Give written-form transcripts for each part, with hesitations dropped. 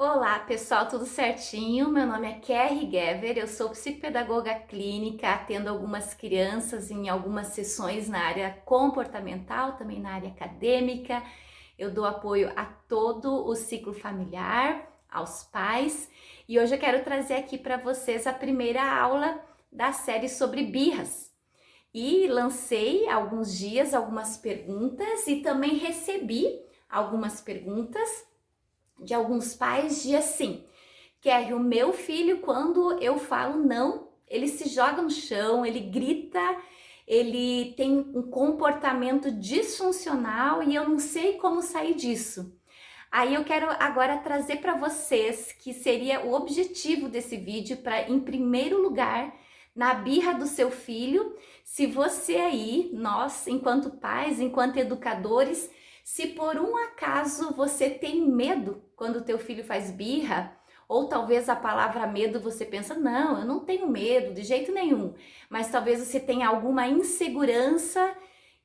Olá, pessoal, tudo certinho? Meu nome é Kerry Gever, eu sou psicopedagoga clínica, atendo algumas crianças em algumas sessões na área comportamental, também na área acadêmica. Eu dou apoio a todo o ciclo familiar, aos pais, e hoje eu quero trazer aqui para vocês a primeira aula da série sobre birras. E lancei há alguns dias algumas perguntas e também recebi algumas perguntas de alguns pais de assim, Kerry, o meu filho, quando eu falo não, ele se joga no chão, ele grita, ele tem um comportamento disfuncional e eu não sei como sair disso. Aí eu quero agora trazer para vocês que seria o objetivo desse vídeo para, em primeiro lugar, na birra do seu filho, se você aí, nós, enquanto pais, enquanto educadores, se por um acaso você tem medo quando o teu filho faz birra, ou talvez a palavra medo você pensa, não, eu não tenho medo de jeito nenhum, mas talvez você tenha alguma insegurança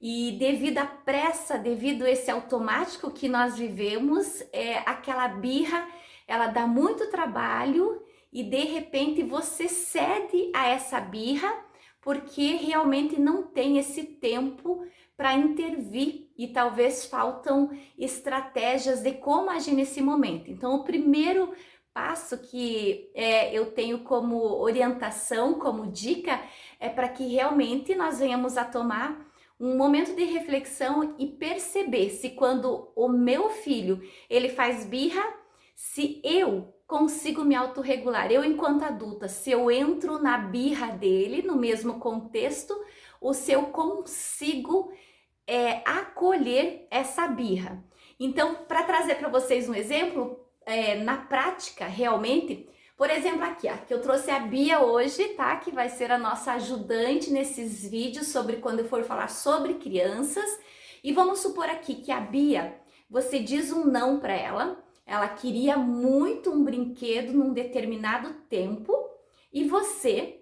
e devido à pressa, devido a esse automático que nós vivemos, aquela birra, ela dá muito trabalho e de repente você cede a essa birra porque realmente não tem esse tempo para intervir e talvez faltam estratégias de como agir nesse momento. Então, o primeiro passo que eu tenho como orientação, como dica, é para que realmente nós venhamos a tomar um momento de reflexão e perceber se quando o meu filho ele faz birra, se eu consigo me autorregular, eu enquanto adulta, se eu entro na birra dele, no mesmo contexto, ou se eu consigo acolher essa birra. Então, para trazer para vocês um exemplo, na prática, realmente, por exemplo, aqui, ó, que eu trouxe a Bia hoje, tá? Que vai ser a nossa ajudante nesses vídeos sobre quando eu for falar sobre crianças. E vamos supor aqui que a Bia, você diz um não para ela queria muito um brinquedo num determinado tempo e você,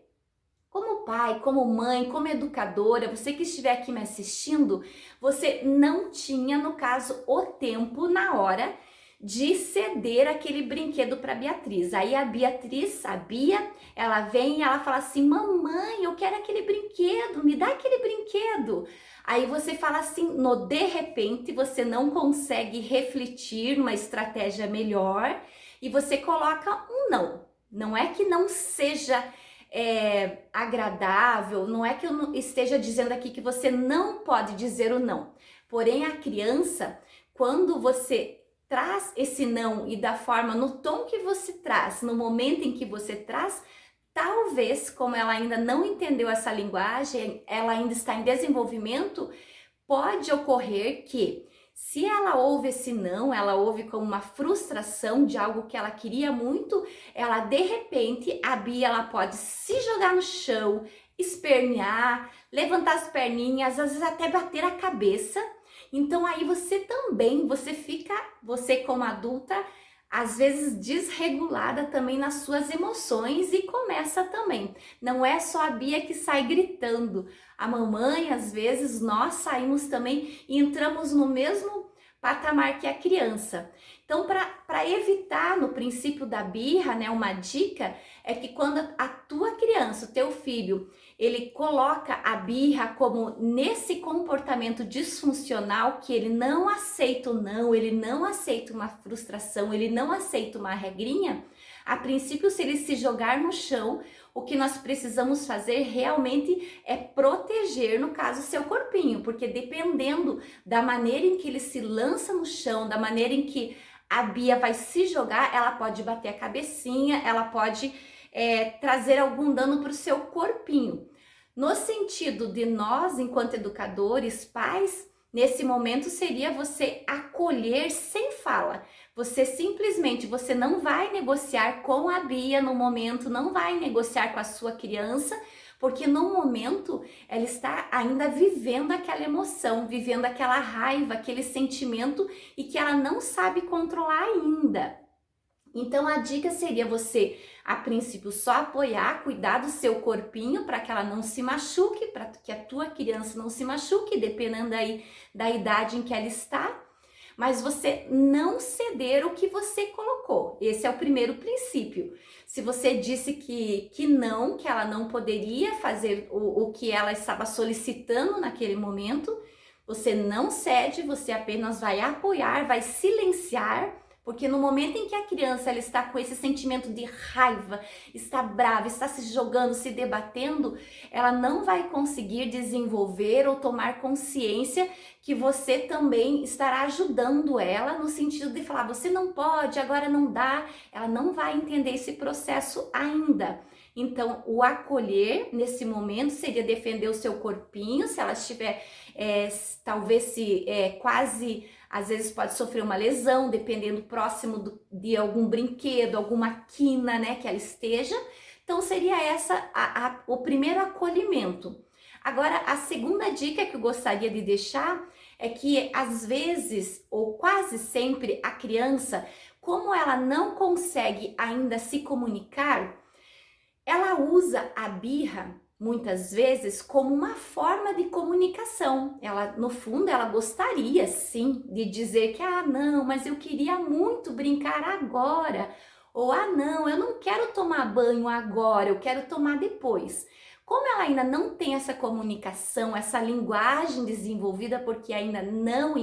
como pai, como mãe, como educadora, você que estiver aqui me assistindo, você não tinha, no caso, o tempo na hora de ceder aquele brinquedo para Beatriz. Aí a Beatriz sabia, ela vem e ela fala assim: mamãe, eu quero aquele brinquedo, me dá aquele brinquedo. Aí você fala assim, no de repente você não consegue refletir numa estratégia melhor e você coloca um não. Não é que não seja agradável, não é que eu esteja dizendo aqui que você não pode dizer o não. Porém, a criança, quando você traz esse não e da forma, no tom que você traz, no momento em que você traz, talvez, como ela ainda não entendeu essa linguagem, ela ainda está em desenvolvimento, pode ocorrer que, se ela ouve esse não, ela ouve como uma frustração de algo que ela queria muito, ela de repente, a Bia, ela pode se jogar no chão, espernear, levantar as perninhas, às vezes até bater a cabeça. Então aí você também, você como adulta, às vezes desregulada também nas suas emoções e começa também. Não é só a Bia que sai gritando. A mamãe, às vezes, nós saímos também e entramos no mesmo patamar que a criança. Então, para evitar no princípio da birra, né, uma dica é que quando a tua criança, o teu filho, ele coloca a birra como nesse comportamento disfuncional que ele não aceita o não, ele não aceita uma frustração, ele não aceita uma regrinha, a princípio, se ele se jogar no chão, o que nós precisamos fazer realmente é proteger, no caso, seu corpinho, porque dependendo da maneira em que ele se lança no chão, da maneira em que a Bia vai se jogar, ela pode bater a cabecinha, ela pode trazer algum dano para o seu corpinho. No sentido de nós, enquanto educadores, pais, nesse momento seria você acolher sem fala. Você simplesmente, você não vai negociar com a Bia no momento, não vai negociar com a sua criança, porque no momento ela está ainda vivendo aquela emoção, vivendo aquela raiva, aquele sentimento e que ela não sabe controlar ainda. Então a dica seria você, a princípio, só apoiar, cuidar do seu corpinho para que ela não se machuque, para que a tua criança não se machuque, dependendo aí da idade em que ela está. mas você não ceder o que você colocou. Esse é o primeiro princípio. Se você disse que não, que ela não poderia fazer o que ela estava solicitando naquele momento, você não cede, você apenas vai apoiar, vai silenciar, porque no momento em que a criança ela está com esse sentimento de raiva, está brava, está se jogando, se debatendo, ela não vai conseguir desenvolver ou tomar consciência que você também estará ajudando ela no sentido de falar, você não pode, agora não dá. Ela não vai entender esse processo ainda. Então, o acolher nesse momento seria defender o seu corpinho, se ela estiver talvez se quase, às vezes pode sofrer uma lesão, dependendo próximo de algum brinquedo, alguma quina, né, que ela esteja. Então seria essa o primeiro acolhimento. Agora, a segunda dica que eu gostaria de deixar é que às vezes, ou quase sempre, a criança, como ela não consegue ainda se comunicar, ela usa a birra muitas vezes como uma forma de comunicação. Ela, no fundo, ela gostaria sim de dizer que não, mas eu queria muito brincar agora. Ou não, eu não quero tomar banho agora, eu quero tomar depois. Como ela ainda não tem essa comunicação, essa linguagem desenvolvida, porque ainda não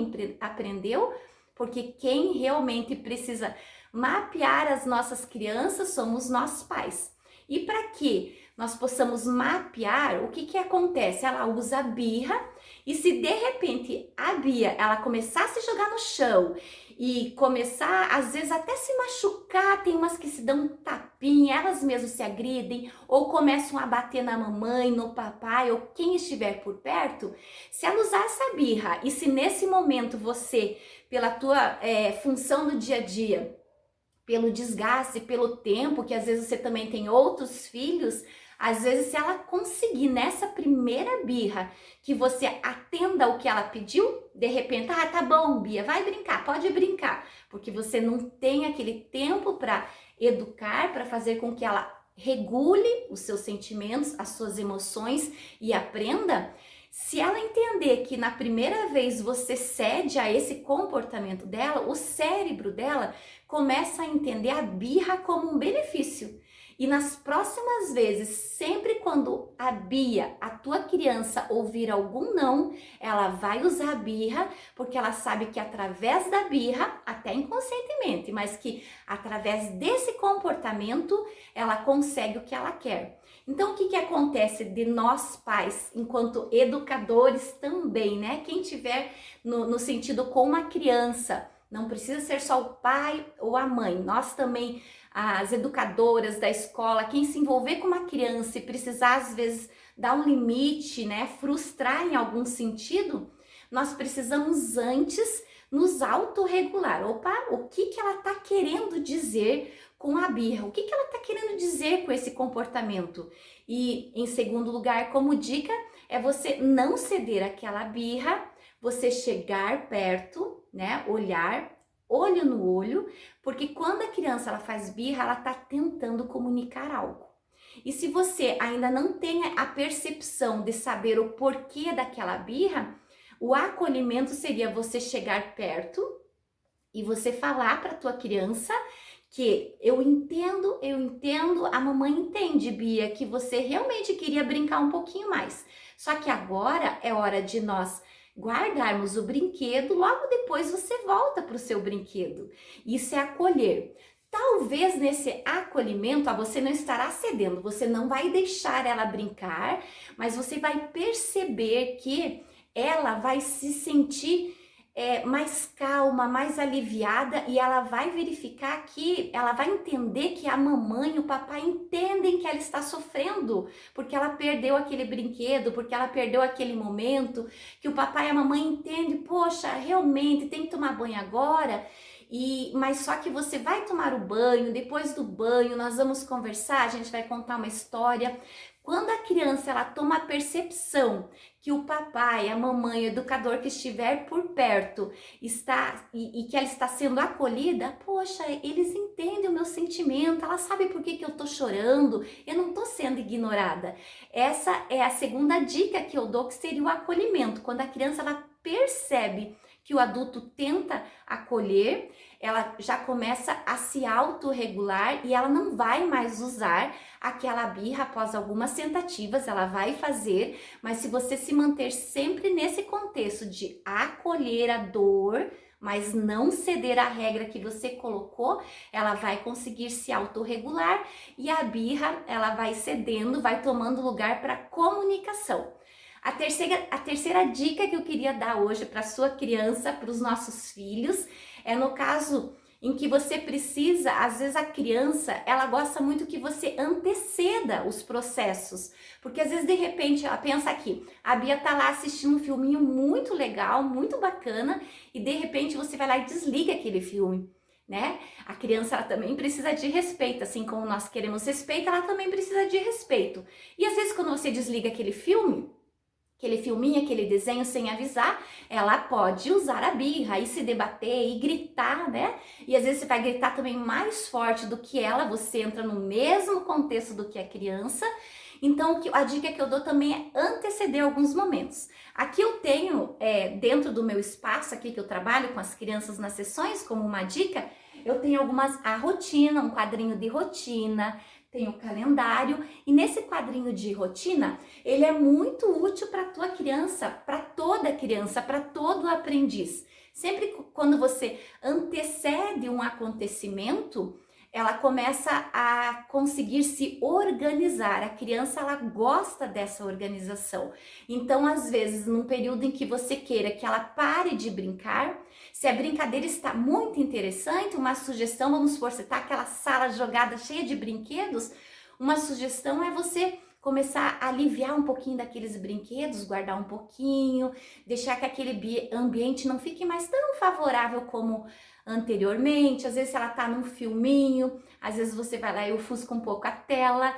aprendeu, porque quem realmente precisa mapear as nossas crianças somos nós pais. E para que nós possamos mapear, o que acontece? Ela usa a birra e se de repente a Bia ela começar a se jogar no chão e começar às vezes até se machucar, tem umas que se dão um tapinha, elas mesmas se agridem ou começam a bater na mamãe, no papai ou quem estiver por perto, se ela usar essa birra e se nesse momento você, pela tua função do dia a dia, pelo desgaste, pelo tempo, que às vezes você também tem outros filhos, às vezes se ela conseguir nessa primeira birra que você atenda o que ela pediu, de repente, tá bom, Bia, vai brincar, pode brincar, porque você não tem aquele tempo para educar, para fazer com que ela regule os seus sentimentos, as suas emoções e aprenda. Se ela entender que na primeira vez você cede a esse comportamento dela, o cérebro dela começa a entender a birra como um benefício. E nas próximas vezes, sempre quando a Bia, a tua criança, ouvir algum não, ela vai usar a birra, porque ela sabe que através da birra, até inconscientemente, mas que através desse comportamento, ela consegue o que ela quer. Então, o que acontece de nós pais, enquanto educadores também, né? Quem tiver no sentido com uma criança, não precisa ser só o pai ou a mãe, nós também, as educadoras da escola, quem se envolver com uma criança e precisar às vezes dar um limite, né? Frustrar em algum sentido, nós precisamos antes nos autorregular. Opa, o que ela está querendo dizer com a birra? O que ela está querendo dizer com esse comportamento? E em segundo lugar, como dica, é você não ceder àquela birra, você chegar perto, né? Olhar, olho no olho, porque quando a criança ela faz birra, ela está tentando comunicar algo. E se você ainda não tem a percepção de saber o porquê daquela birra, o acolhimento seria você chegar perto e você falar para a tua criança que eu entendo, a mamãe entende, Bia, que você realmente queria brincar um pouquinho mais. Só que agora é hora de nós guardarmos o brinquedo, logo depois você volta para o seu brinquedo. Isso é acolher. Talvez nesse acolhimento você não estará cedendo, você não vai deixar ela brincar, mas você vai perceber que ela vai se sentir mais calma, mais aliviada e ela vai verificar que, ela vai entender que a mamãe e o papai entendem que ela está sofrendo, porque ela perdeu aquele brinquedo, porque ela perdeu aquele momento, que o papai e a mamãe entendem, poxa, realmente tem que tomar banho agora. Mas só que você vai tomar o banho, depois do banho nós vamos conversar, a gente vai contar uma história. Quando a criança ela toma a percepção que o papai, a mamãe, o educador que estiver por perto está e que ela está sendo acolhida, poxa, eles entendem o meu sentimento, ela sabe por que eu tô chorando, eu não tô sendo ignorada. Essa é a segunda dica que eu dou, que seria o acolhimento, quando a criança ela percebe que o adulto tenta acolher, ela já começa a se autorregular e ela não vai mais usar aquela birra após algumas tentativas, ela vai fazer, mas se você se manter sempre nesse contexto de acolher a dor, mas não ceder à regra que você colocou, ela vai conseguir se autorregular e a birra, ela vai cedendo, vai tomando lugar para comunicação. A terceira dica que eu queria dar hoje para sua criança, para os nossos filhos, é no caso em que você precisa, às vezes a criança, ela gosta muito que você anteceda os processos, porque às vezes de repente, ela pensa aqui, a Bia tá lá assistindo um filminho muito legal, muito bacana, e de repente você vai lá e desliga aquele filme, né? A criança, ela também precisa de respeito, assim como nós queremos respeito, ela também precisa de respeito. E às vezes quando você desliga aquele filme, aquele filminho, aquele desenho sem avisar, ela pode usar a birra e se debater e gritar, né? E às vezes você vai gritar também mais forte do que ela, você entra no mesmo contexto do que a criança. Então, a dica que eu dou também é anteceder alguns momentos. Aqui eu tenho, dentro do meu espaço aqui que eu trabalho com as crianças nas sessões, como uma dica, eu tenho a rotina, um quadrinho de rotina, tem o calendário, e nesse quadrinho de rotina, ele é muito útil para a tua criança, para toda criança, para todo aprendiz. Sempre quando você antecede um acontecimento, ela começa a conseguir se organizar. A criança, ela gosta dessa organização. Então, às vezes, num período em que você queira que ela pare de brincar, se a brincadeira está muito interessante, uma sugestão, vamos supor, você está aquela sala jogada cheia de brinquedos, uma sugestão é você começar a aliviar um pouquinho daqueles brinquedos, guardar um pouquinho, deixar que aquele ambiente não fique mais tão favorável como anteriormente. Às vezes, se ela tá num filminho, às vezes você vai lá e ofusca um pouco a tela.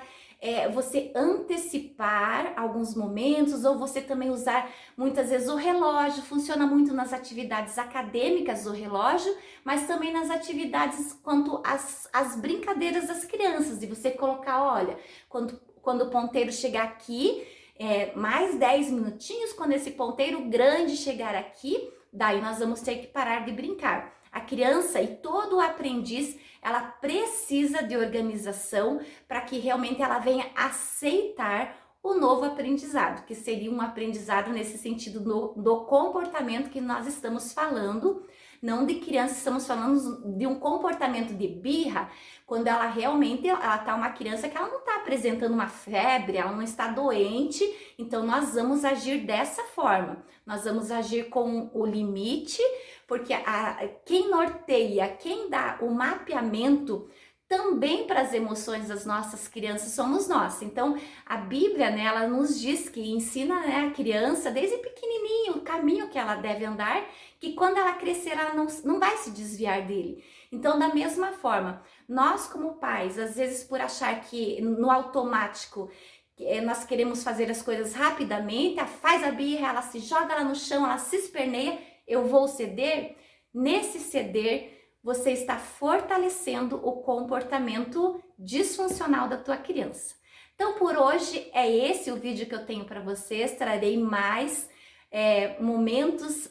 Você antecipar alguns momentos, ou você também usar muitas vezes o relógio. Funciona muito nas atividades acadêmicas o relógio, mas também nas atividades quanto às brincadeiras das crianças, e você colocar, olha, quando o ponteiro chegar aqui, mais 10 minutinhos, quando esse ponteiro grande chegar aqui, daí nós vamos ter que parar de brincar. A criança e todo o aprendiz, ela precisa de organização para que realmente ela venha aceitar o novo aprendizado, que seria um aprendizado nesse sentido do comportamento que nós estamos falando, não de criança, estamos falando de um comportamento de birra, quando ela realmente, ela tá uma criança que ela não está apresentando uma febre, ela não está doente, então nós vamos agir dessa forma, nós vamos agir com o limite, porque quem norteia, quem dá o mapeamento também para as emoções das nossas crianças somos nós. Então, a Bíblia, né, ela nos diz que ensina, né, a criança desde pequenininho o caminho que ela deve andar, que quando ela crescer ela não vai se desviar dele. Então, da mesma forma, nós como pais, às vezes por achar que no automático nós queremos fazer as coisas rapidamente, faz a birra, ela se joga lá no chão, ela se esperneia, eu vou ceder. Nesse ceder, você está fortalecendo o comportamento disfuncional da tua criança. Então, por hoje, é esse o vídeo que eu tenho para vocês. Trarei mais momentos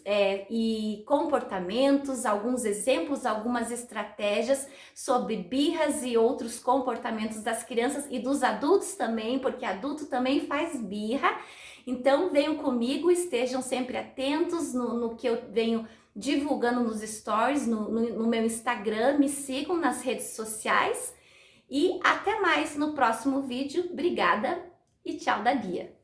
e comportamentos, alguns exemplos, algumas estratégias sobre birras e outros comportamentos das crianças e dos adultos também, porque adulto também faz birra. Então, venham comigo, estejam sempre atentos no que eu venho divulgando nos stories, no meu Instagram, me sigam nas redes sociais e até mais no próximo vídeo. Obrigada e tchau da Bia!